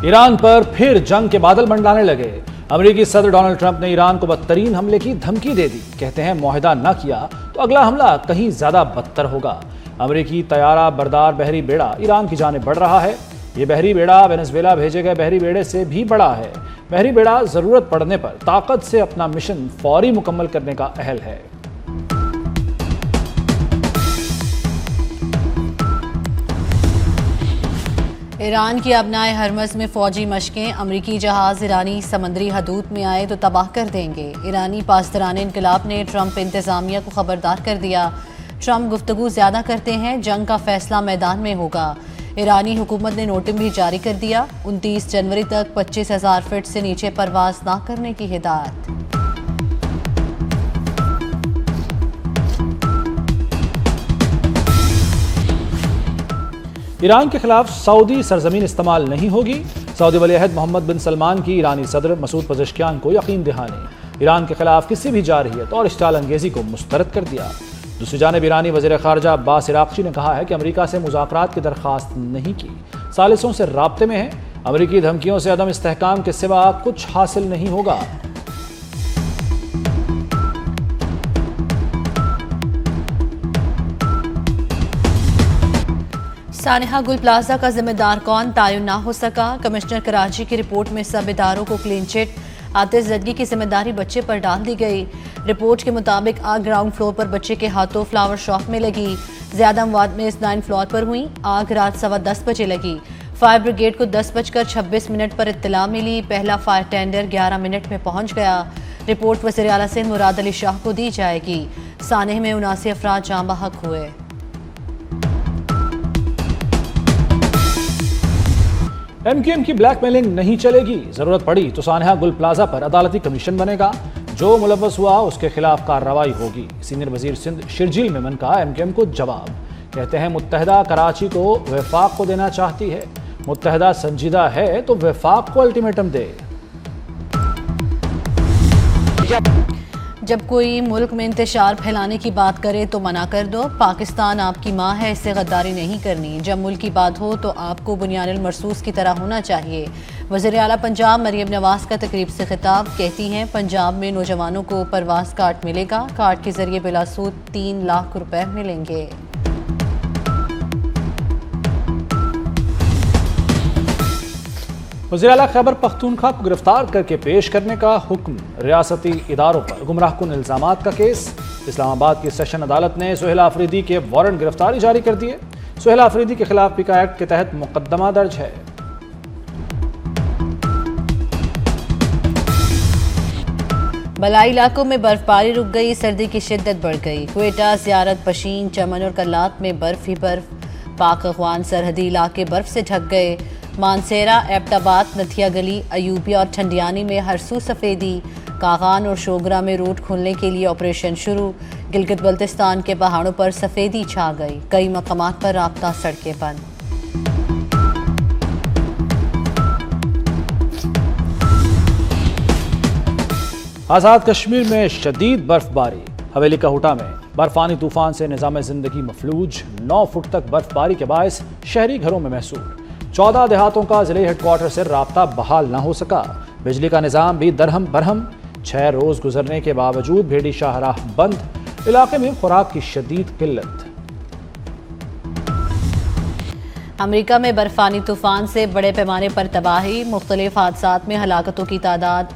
Iran पर फिर जंग के बादल मंडलाने लगे। अमेरिकी सदर डोनाल्ड ट्रंप ने ईरान को बदतरीन हमले की धमकी दे दी। कहते हैं मुआहिदा न किया तो अगला हमला कहीं ज्यादा बदतर होगा। अमेरिकी तैयारा बरदार बहरी बेड़ा ईरान की जानिब बढ़ रहा है। ये बहरी बेड़ा वेनेजुएला भेजे गए बहरी बेड़े से भी बड़ा है। बहरी बेड़ा जरूरत पड़ने पर ताकत से अपना मिशन फौरी मुकम्मल करने का अहल है। ईरान की अबनाए हरमज में फौजी मशकें। अमरीकी जहाज ईरानी समंदरी हदूद में आए तो तबाह कर देंगे। ईरानी पासदारान इनकलाब ने ट्रंप इंतजामिया को खबरदार कर दिया। ट्रंप गुफ्तगू ज्यादा करते हैं, जंग का फैसला मैदान में होगा। ईरानी हुकूमत ने नोटिस भी जारी कर दिया। 29 जनवरी तक 25,000 फीट से नीचे परवाज न करने की हिदायत। ईरान के खिलाफ सऊदी सरजमीन इस्तेमाल नहीं होगी। सऊदी वली-अहद मोहम्मद बिन सलमान की ईरानी सदर मसूद पज़ेश्कियान को यकीन दहानी। ईरान के खिलाफ किसी भी जारहियत और इश्ताल अंगेजी को मुस्तरद कर दिया। दूसरी जानिब ईरानी वज़ीर ख़ारजा अब्बास इराक़ची ने कहा है कि अमेरिका से मुज़ाकरात की दरख्वास्त नहीं की, सालिसों से राब्ते में है। अमेरिकी धमकियों से अदम इस्तेहकाम के सिवा कुछ हासिल नहीं होगा। सानेहा गुल प्लाजा का जिम्मेदार कौन, तायुन ना हो सका। कमिश्नर कराची की रिपोर्ट में सब इदारों को क्लीन चिट। आतिशज़दगी की जिम्मेदारी बच्चे पर डाल दी गई। रिपोर्ट के मुताबिक आग ग्राउंड फ्लोर पर बच्चे के हाथों फ्लावर शॉप में लगी। ज्यादा मवाद में इस 9 फ्लोर पर हुई। आग रात 10:15 बजे लगी। फायर ब्रिगेड को 10:26 पर इत्तला मिली। पहला फायर टेंडर 11 मिनट में पहुंच गया। रिपोर्ट वज़ीर आला सिंध मुराद अली शाह को दी जाएगी। सानेह में 79 अफराद जाँ बहक हुए। MQM की ब्लैकमेलिंग नहीं चलेगी। जरूरत पड़ी तो सानेहा गुल प्लाजा पर अदालती कमीशन बनेगा। जो मुलव्वस हुआ उसके खिलाफ कार्रवाई होगी। सीनियर वजीर सिंध शिरजील मेमन का MQM को जवाब। कहते हैं मुत्तहदा कराची को वफाक को देना चाहती है। मुत्तहदा संजीदा है तो वफाक को अल्टीमेटम दे। जब कोई मुल्क में इंतशार फैलाने की बात करे तो मना कर दो। पाकिस्तान आपकी माँ है, इससे गद्दारी नहीं करनी। जब मुल्क की बात हो तो आपको बुनियानुल मरसूस की तरह होना चाहिए। वज़ीर आला पंजाब मरियम नवाज का तकरीब से खिताब। कहती हैं पंजाब में नौजवानों को परवास कार्ड मिलेगा। कार्ड के जरिए बिलासूद 3 लाख रुपए मिलेंगे। वज़ीर आला खैबर पख्तूनख्वा को गिरफ्तार करके पेश करने का हुक्म। रियासती इदारों पर गुमराहकुन इल्जामात का केस। इस्लामाबाद की सेशन अदालत ने सुहेल आफरीदी के वारंट गिरफ्तारी जारी कर दिए। सुहेल आफरीदी के खिलाफ पिका एक्ट के तहत मुकदमा दर्ज है। बलाई इलाकों में बर्फबारी रुक गई, सर्दी की शिद्दत बढ़ गई। क्वेटा, ज़ियारत, पशीन, चमन और कल्लात में बर्फ ही बर्फ। पाक अफगान सरहदी इलाके बर्फ से ढक गए। मानसेरा, एबटाबाद, नथिया गली, अयूबिया और ठंडियानी में हरसू सफ़ेदी। कागान और शोगरा में रोड खोलने के लिए ऑपरेशन शुरू। गिलगित बल्तिस्तान के पहाड़ों पर सफ़ेदी छा गई। कई मकामात पर राब्ता सड़कें बंद। आज़ाद कश्मीर में शदीद बर्फबारी। हवेली कहूटा में बर्फानी तूफान से निज़ाम ज़िंदगी मफलूज। 9 फुट तक बर्फबारी के बायस शहरी घरों में महसूस। 14 देहातों का जिले हेडक्वार्टर से राब्ता बहाल न हो सका। बिजली का निज़ाम भी दरहम बरहम। 6 रोज़ गुजरने के बावजूद भेड़ी शाहराह बंद। इलाके में खुराक की शदीद किल्लत। अमेरिका में बर्फानी तूफान से बड़े पैमाने पर तबाही। मुख्तलिफ हादसात में हलाकतों की तादाद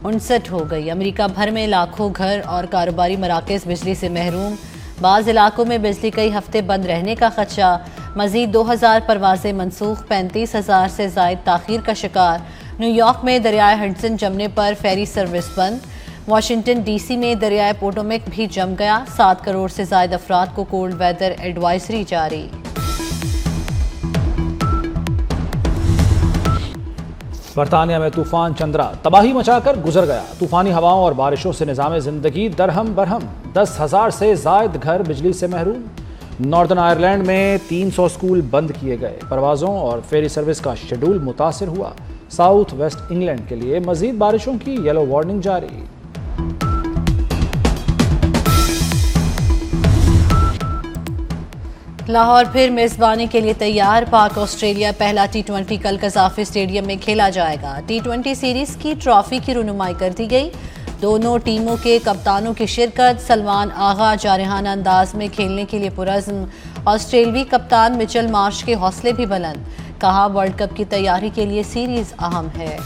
59 हो गई। अमेरिका भर में लाखों घर और कारोबारी मराकज़ बिजली से महरूम। बाज़ इलाकों में बिजली कई हफ्ते बंद रहने का खदशा। मज़ीद 2000 परवाज़ें मनसूख। 35,000 से ज़ायद ताख़ीर का शिकार। न्यूयॉर्क में दरियाए हडसन जमने पर फेरी सर्विस बंद। वाशिंगटन DC में दरियाए पोटोमेक भी जम गया। 7 करोड़ से ज़ायद अफराद को कोल्ड वेदर एडवाइजरी जारी। बरतानिया में तूफान चंद्रा तबाही मचाकर गुजर गया। तूफानी हवाओं और बारिशों से निज़ाम ज़िंदगी दरहम बरहम। 10,000 से ज़ायद घर बिजली से महरूम। नॉर्दर्न आयरलैंड में 300 स्कूल बंद किए गए। परवाज़ों और फेरी सर्विस का शेड्यूल मुतासिर हुआ। साउथ वेस्ट इंग्लैंड के लिए मज़ीद बारिशों की येलो वार्निंग जारी। लाहौर फिर मेजबानी के लिए तैयार। पाक ऑस्ट्रेलिया पहला T20 कल कजाफी स्टेडियम में खेला जाएगा। T20 सीरीज की ट्रॉफी की रुनुमाई कर दी गई। दोनों टीमों के कप्तानों की शिरकत। सलमान आगा जारहाना अंदाज में खेलने के लिए पुरज़्म। ऑस्ट्रेलवी कप्तान मिचेल मार्श के हौसले भी बुलंद। कहा वर्ल्ड कप की तैयारी के लिए सीरीज अहम है।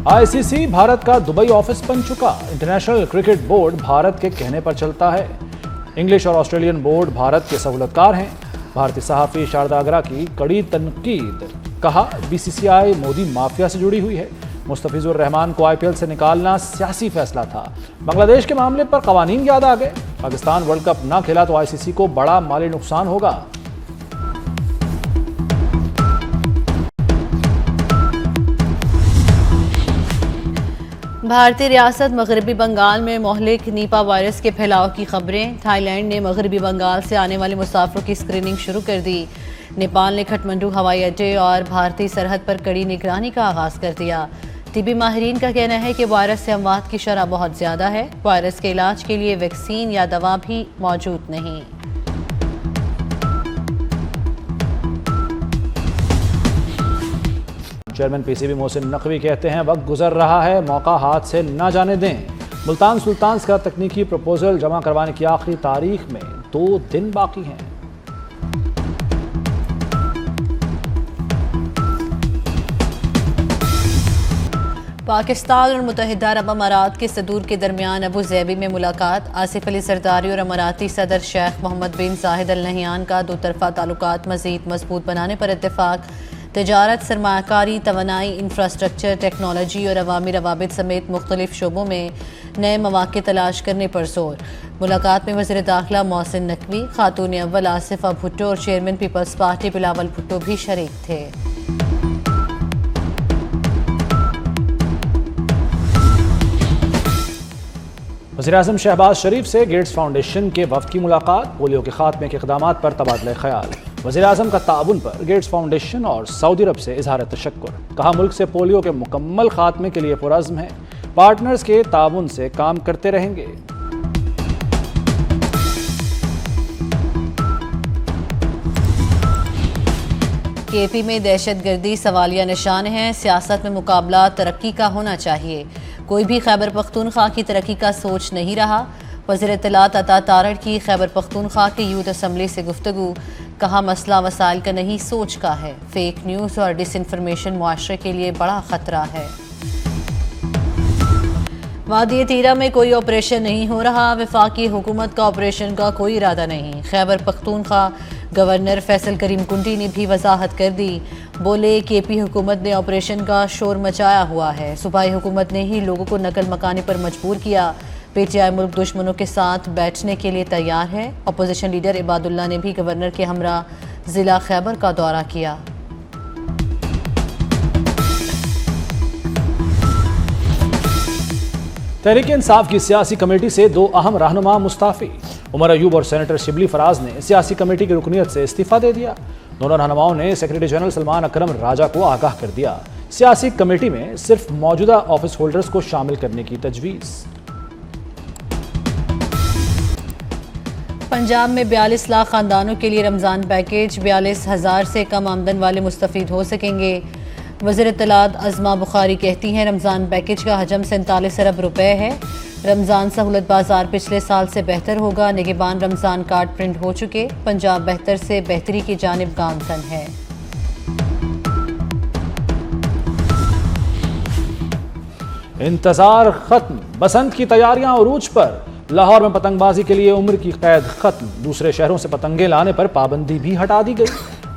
आईसीसी भारत का दुबई ऑफिस बन चुका। इंटरनेशनल क्रिकेट बोर्ड भारत के कहने पर चलता है। इंग्लिश और ऑस्ट्रेलियन बोर्ड भारत के सहूलतकार हैं। भारतीय सहाफ़ी शारदा आगरा की कड़ी तनकीद। कहा बीसीसीआई मोदी माफिया से जुड़ी हुई है। मुस्तफिजुर रहमान को आईपीएल से निकालना सियासी फैसला था। बांग्लादेश के मामले पर कवानीन याद आ गए। पाकिस्तान वर्ल्ड कप ना खेला तो आईसीसी को बड़ा माली नुकसान होगा। भारतीय रियासत मगरबी बंगाल में मोहलिक नीपा वायरस के फैलाव की खबरें। थाईलैंड ने मगरबी बंगाल से आने वाले मुसाफिरों की स्क्रीनिंग शुरू कर दी। नेपाल ने खटमंडू हवाई अड्डे और भारतीय सरहद पर कड़ी निगरानी का आगाज कर दिया। तिबी माहिरीन का कहना है कि वायरस से अमवात की शरह बहुत ज़्यादा है। वायरस के इलाज के लिए वैक्सीन या दवा भी मौजूद नहीं। चेयरमैन पीसीबी मोहसिन नकवी कहते हैं वक्त गुजर रहा है, मौका हाथ से न जाने दें। मुल्तान सुल्तान्स का तकनीकी प्रपोजल जमा करवाने की आखिरी तारीख में 2 दिन बाकी हैं। पाकिस्तान और मुत्तहिदा अरब अमारात के सदूर के दरमियान अबू ज़ैबी में मुलाकात। आसिफ अली सरदारी और अमाराती सदर शेख मोहम्मद बिन जाहिद अल नहयान का दोतरफा ताल्लुकात मज़ीद मजबूत बनाने पर इत्तेफाक। तिजारत, सरमायाकारी, तवानाई, इंफ्रास्ट्रक्चर, टेक्नोलॉजी और अवामी रवाबित समेत मुख्तलिफ शोबों में नए मौक़े तलाश करने पर जोर। मुलाकात में वज़ीर दाखिला मोहसिन नकवी, खातून अव्वल आसिफा भुट्टो और chairman people's party Bilawal Bhutto भी शरीक थे। वज़ीर-ए-आज़म शहबाज शरीफ से गेट्स फाउंडेशन के वफ़द की मुलाकात। पोलियो के खात्मे के इक़दामात पर तबादला ख्याल। वज़ीर-ए-आज़म का ताउन पर गेट्स फाउंडेशन और सऊदी अरब से इज़हार तशक्कुर। कहा मुल्क से पोलियो के मुकम्मल खात्मे के लिए पुरज़्म है। पार्टनर्स के ताउन से काम करते रहेंगे। केपी में दहशतगर्दी सवालिया निशान है। सियासत में मुकाबला तरक्की का होना चाहिए। कोई भी खैबर पख्तूनख्वा की तरक्की का सोच नहीं रहा। वज़ीर इत्तलात अता तारड़ की खैबर पख्तूनख्वा की यूथ असम्बली से गुफ्तगू। कहा मसला वसाइल का नहीं सोच का है। फेक न्यूज़ और डिसइंफॉर्मेशन मुआशरे के लिए बड़ा ख़तरा है। वादी तीरा में कोई ऑपरेशन नहीं हो रहा। वफाकी हुकूमत का ऑपरेशन का कोई इरादा नहीं। खैबर पख्तूनख्वा गवर्नर फैसल करीम कुंटी ने भी वजाहत कर दी। बोले केपी हुकूमत ने ऑपरेशन का शोर मचाया हुआ है। सूबाई हुकूमत ने ही लोगों को नकल मकानी पर मजबूर किया। पीटीआई मुल्क दुश्मनों के साथ बैठने के लिए तैयार है। अपोजिशन लीडर इबादुल्ला ने भी गवर्नर के हमरा जिला खैबर का दौरा किया। तहरीक इंसाफ की सियासी कमेटी से 2 अहम रहनुमा मुस्ताफी। उमर अयूब और सेनेटर शिबली फराज ने सियासी कमेटी की रुकनियत से इस्तीफा दे दिया। दोनों रहनुमाओं ने सेक्रेटरी जनरल सलमान अकरम राजा को आगाह कर दिया। सियासी कमेटी में सिर्फ मौजूदा ऑफिस होल्डर्स को शामिल करने की तजवीज़। पंजाब में 42 लाख खानदानों के लिए रमज़ान पैकेज। 42,000 से कम आमदन वाले मुस्तफ़ीद हो सकेंगे। वज़ीर इत्तलात अज़मा बुखारी कहती हैं रमज़ान पैकेज का हजम 47 अरब रुपए है। रमज़ान सहूलत बाजार पिछले साल से बेहतर होगा। निगहबान रमज़ान कार्ड प्रिंट हो चुके। पंजाब बेहतर से बेहतरी की जानिब गामजन है। इंतजार खत्म, बसंत की तैयारियां उरूज पर। लाहौर में पतंगबाजी के लिए उम्र की कैद खत्म। दूसरे शहरों से पतंगे लाने पर पाबंदी भी हटा दी गई।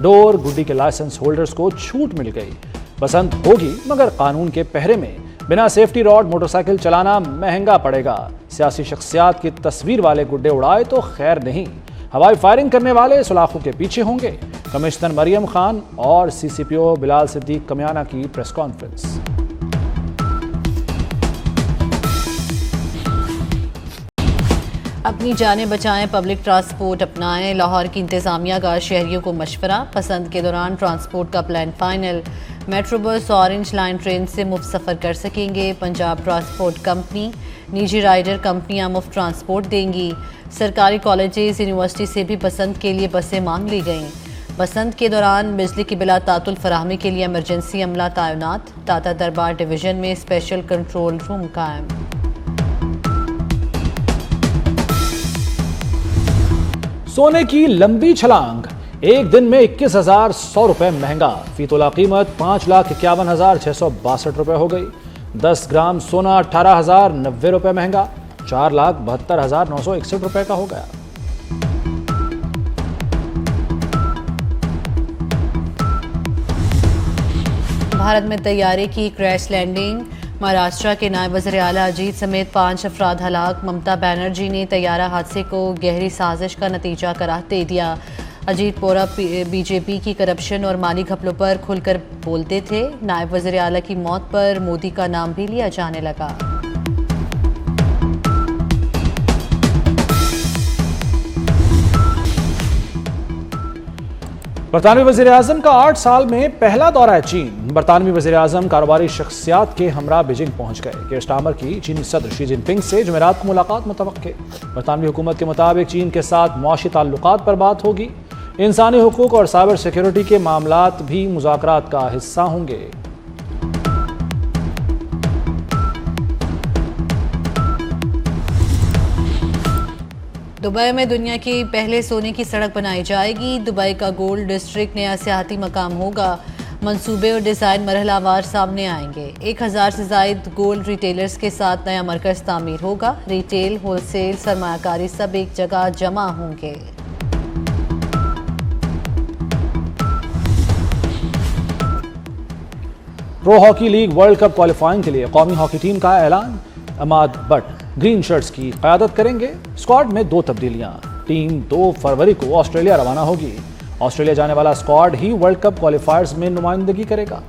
डोर गुड्डी के लाइसेंस होल्डर्स को छूट मिल गई। बसंत होगी मगर कानून के पहरे में। बिना सेफ्टी रॉड मोटरसाइकिल चलाना महंगा पड़ेगा। सियासी शख्सियात की तस्वीर वाले गुड्डे उड़ाए तो खैर नहीं। हवाई फायरिंग करने वाले सुलाखों के पीछे होंगे। कमिश्नर मरियम खान और सीसीपीओ बिलाल सिद्दीक कमियाना की प्रेस कॉन्फ्रेंस। अपनी जानें बचाएं, पब्लिक ट्रांसपोर्ट अपनाएं। लाहौर की इंतजामिया का शहरियों को मशवरा। पसंद के दौरान ट्रांसपोर्ट का plan final. Metro bus orange line train से मुफ्त सफ़र कर सकेंगे। पंजाब ट्रांसपोर्ट कंपनी निजी राइडर कंपनियां मुफ्त ट्रांसपोर्ट देंगी। सरकारी कॉलेजेस यूनिवर्सिटी से भी बसंत के लिए बसें मांग ली गईं। बसंत के दौरान बिजली की बिला तातुल फराहमी के लिए इमरजेंसी अमला तैनात। टाटा दरबार डिवीजन में स्पेशल कंट्रोल रूम कायम। सोने की लंबी छलांग, एक दिन में 21,100 रुपए महंगा। फी तोला कीमत 5,51,662 रुपए हो गई। 10 ग्राम सोना 18,090 रुपए महंगा, 4,72,961 रुपए का हो गया। भारत में तैयारे की क्रैश लैंडिंग, महाराष्ट्र के नायब वज़ीर आला अजीत समेत 5 अफराद हलाक। ममता बनर्जी ने तैयारा हादसे को गहरी साजिश का नतीजा करार दे दिया। अजीत पोरा बीजेपी की करप्शन और माली घपलों पर खुलकर बोलते थे। नायब वज़ीर आला की मौत पर मोदी का नाम भी लिया जाने लगा। बरतानवी वज़ीर आज़म का 8 साल में पहला दौरा है चीन। बरतानवी वज़ीर आज़म कारोबारी शख्सियात के हमरा बीजिंग पहुंच गए। केर स्टार्मर की चीनी सदर शी जिनपिंग से जुमेरात को मुलाकात मुतवक्के। बरतानवी हुकूमत के मुताबिक चीन के साथ मुआशी ताल्लुकात पर बात होगी। इंसानी हुकूक और साइबर सिक्योरिटी के मामलात भी मुज़ाकरात का हिस्सा होंगे। दुबई में दुनिया की पहले सोने की सड़क बनाई जाएगी। दुबई का गोल्ड डिस्ट्रिक्ट नया सियाहती मकाम होगा। मंसूबे और डिज़ाइन मरहलावार सामने आएंगे। 1000 से ज़ायद गोल्ड रिटेलर्स के साथ नया मरकज़ तामीर होगा। रिटेल, होलसेल, सरमायाकारी सब एक जगह जमा होंगे। Pro hockey league world cup qualifying के लिए कौमी हॉकी टीम का ऐलान। अमाद बट ग्रीन शर्ट्स की क़यादत करेंगे। स्क्वाड में 2 तब्दीलियां। टीम 2 फरवरी को ऑस्ट्रेलिया रवाना होगी। ऑस्ट्रेलिया जाने वाला स्क्वाड ही वर्ल्ड कप क्वालिफायर्स में नुमाइंदगी करेगा।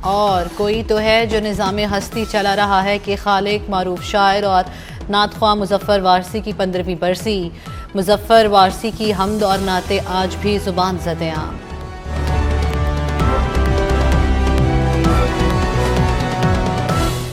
और कोई तो है जो निज़ाम हस्ती चला रहा है कि खालिक मारूफ शायर और नातख्वाह मुजफ्फर वारसी की 15वीं बरसी। मुजफ्फर वारसी की हमद और नाते आज भी जुबान ज़दे आम।